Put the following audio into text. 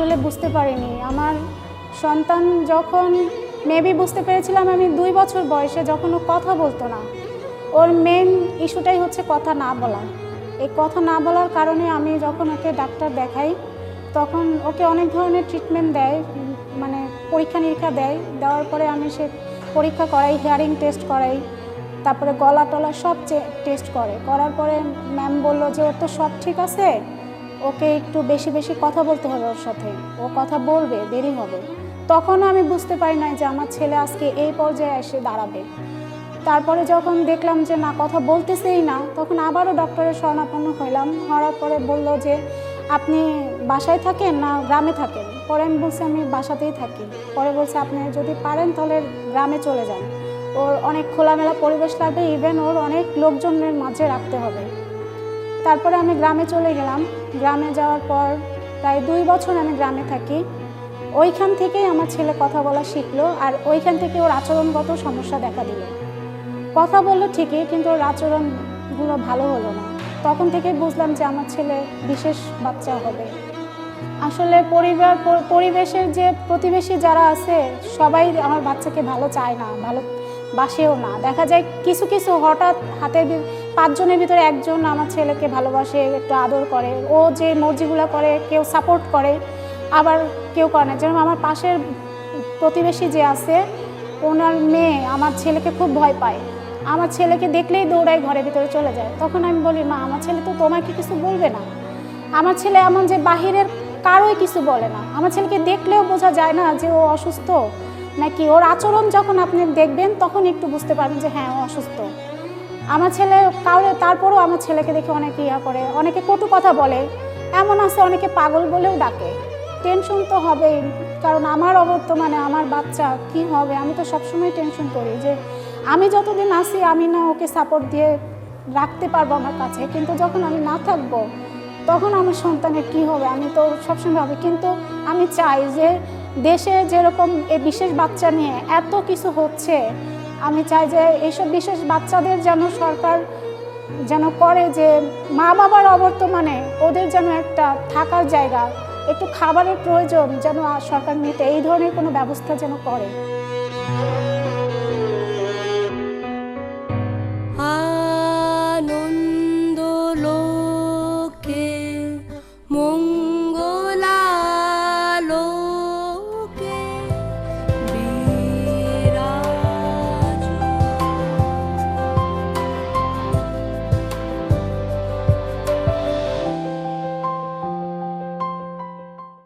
আসলে বুঝতে পারিনি। আমার সন্তান যখন মেবি বুঝতে পেরেছিলাম আমি 2 বছর বয়সে, যখন ও কথা বলতো না। ওর মেইন ইস্যুটাই হচ্ছে কথা না বলা। এই কথা না বলার কারণে আমি যখন ওকে ডাক্তার দেখাই, তখন ওকে অনেক ধরনের ট্রিটমেন্ট দেয়, মানে পরীক্ষা নিরীক্ষা দেয়। দেওয়ার পরে আমি সে পরীক্ষা করাই, হিয়ারিং টেস্ট করাই, তারপরে গলা টলা সব টেস্ট করার পরে ম্যাম বলল যে ওর তো সব ঠিক আছে, ওকে একটু বেশি বেশি কথা বলতে হবে ওর সাথে, ও কথা বলবে, দেরি হবে। তখনও আমি বুঝতে পারি নাই যে আমার ছেলে আজকে এই পর্যায়ে এসে দাঁড়াবে। তারপরে যখন দেখলাম যে না, কথা বলতেছেই না, তখন আবারও ডক্টরের শরণাপন্ন হইলাম। হওয়ার পরে বলল যে আপনি বাসায় থাকেন না গ্রামে থাকেন? পরে আমি বলছি আমি বাসাতেই থাকি। পরে বলছে আপনি যদি পারেন তাহলে গ্রামে চলে যান, ওর অনেক খোলামেলা পরিবেশ লাগবে, ইভেন ওর অনেক লোকজনের মাঝে রাখতে হবে। তারপরে আমি গ্রামে চলে গেলাম। গ্রামে যাওয়ার পর প্রায় 2 বছর আমি গ্রামে থাকি। ওইখান থেকেই আমার ছেলে কথা বলা শিখলো, আর ওইখান থেকে ওর আচরণগত সমস্যা দেখা দিল। কথা বললো ঠিকই, কিন্তু ওর আচরণগুলো ভালো হলো না। তখন থেকেই বুঝলাম যে আমার ছেলে বিশেষ বাচ্চা হবে। আসলে পরিবেশের যে প্রতিবেশী যারা আছে সবাই আমার বাচ্চাকে ভালো চায় না, ভালো বাসেও না। দেখা যায় কিছু কিছু হঠাৎ হাতের 5 জনের ভিতরে একজন আমার ছেলেকে ভালোবাসে, একটু আদর করে, ও যে মর্জিগুলো করে কেউ সাপোর্ট করে, আবার কেউ করে না। যেমন আমার পাশের প্রতিবেশী যে আছে, ওনার মেয়ে আমার ছেলেকে খুব ভয় পায়। আমার ছেলেকে দেখলেই দৌড়ায় ঘরের ভিতরে চলে যায়। তখন আমি বলি মা, আমার ছেলে তো তোমাকে কিছু বলবে না। আমার ছেলে এমন যে বাহিরের কারোই কিছু বলে না। আমার ছেলেকে দেখলেও বোঝা যায় না যে ও অসুস্থ নাকি। ওর আচরণ যখন আপনি দেখবেন তখন একটু বুঝতে পারবেন যে হ্যাঁ ও অসুস্থ। আমার ছেলে তারপরেও আমার ছেলেকে দেখে অনেকে করে, অনেকে কটু কথা বলে, এমন আছে অনেকে পাগল বলেও ডাকে। টেনশন তো হবেই, কারণ আমার অবর্তমানে আমার বাচ্চা কি হবে। আমি তো সবসময় টেনশন করি যে আমি যতদিন আসি আমি না ওকে সাপোর্ট দিয়ে রাখতে পারবো আমার কাছে, কিন্তু যখন আমি না থাকবো তখন আমার সন্তানের কি হবে, আমি তো সবসময় ভাবি। কিন্তু আমি চাই যে দেশে যেরকম এই বিশেষ বাচ্চা নিয়ে এত কিছু হচ্ছে, আমি চাই যে এইসব বিশেষ বাচ্চাদের যেন সরকার যেন করে যে মা বাবার অবর্তমানে ওদের যেন একটা থাকার জায়গা, একটু খাবারের প্রয়োজন যেন সরকার নিতে এই ধরনের কোনো ব্যবস্থা যেন করে।